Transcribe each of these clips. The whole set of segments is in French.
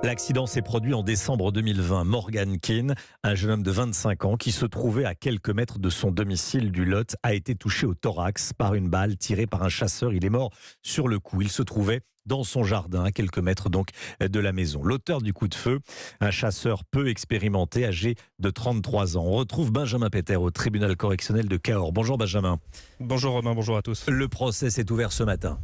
L'accident s'est produit en décembre 2020. Morgan Keane, un jeune homme de 25 ans qui se trouvait à quelques mètres de son domicile du Lot, a été touché au thorax par une balle tirée par un chasseur. Il est mort sur le coup. Il se trouvait dans son jardin, à quelques mètres donc de la maison. L'auteur du coup de feu, un chasseur peu expérimenté, âgé de 33 ans. On retrouve Benjamin Peter au tribunal correctionnel de Cahors. Bonjour Benjamin. Bonjour Romain, bonjour à tous. Le procès s'est ouvert ce matin.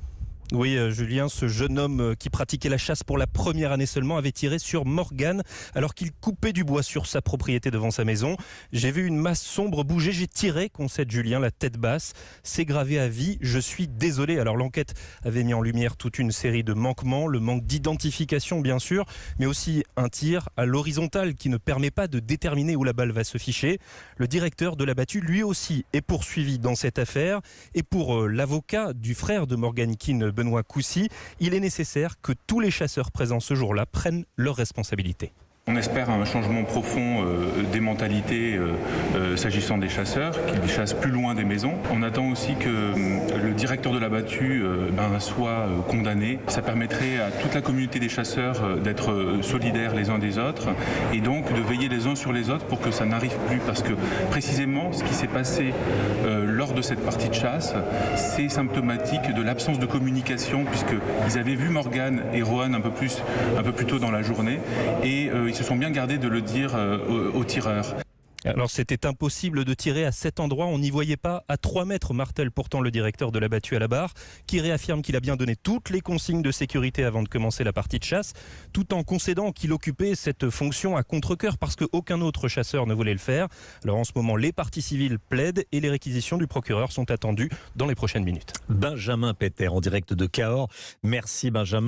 Oui, Julien, ce jeune homme qui pratiquait la chasse pour la première année seulement avait tiré sur Morgan alors qu'il coupait du bois sur sa propriété devant sa maison. J'ai vu une masse sombre bouger, j'ai tiré, concède Julien, la tête basse. C'est gravé à vie, je suis désolé. Alors l'enquête avait mis en lumière toute une série de manquements, le manque d'identification bien sûr, mais aussi un tir à l'horizontale qui ne permet pas de déterminer où la balle va se ficher. Le directeur de l'abattu, lui aussi, est poursuivi dans cette affaire. Et pour l'avocat du frère de Morgan Keane, Benoît Coussy, il est nécessaire que tous les chasseurs présents ce jour-là prennent leurs responsabilités. On espère un changement profond des mentalités s'agissant des chasseurs, qu'ils chassent plus loin des maisons. On attend aussi que le directeur de l'abattu soit condamné. Ça permettrait à toute la communauté des chasseurs d'être solidaires les uns des autres et donc de veiller les uns sur les autres pour que ça n'arrive plus. Parce que précisément ce qui s'est passé lors de cette partie de chasse, c'est symptomatique de l'absence de communication puisqu'ils avaient vu Morgan et Rohan un peu plus tôt dans la journée et ils se sont bien gardés de le dire aux tireurs. Alors c'était impossible de tirer à cet endroit, on n'y voyait pas à 3 mètres, martèle pourtant le directeur de l'abattu à la barre, qui réaffirme qu'il a bien donné toutes les consignes de sécurité avant de commencer la partie de chasse, tout en concédant qu'il occupait cette fonction à contre-cœur parce qu'aucun autre chasseur ne voulait le faire. Alors en ce moment, les parties civiles plaident et les réquisitions du procureur sont attendues dans les prochaines minutes. Benjamin Peter en direct de Cahors. Merci Benjamin.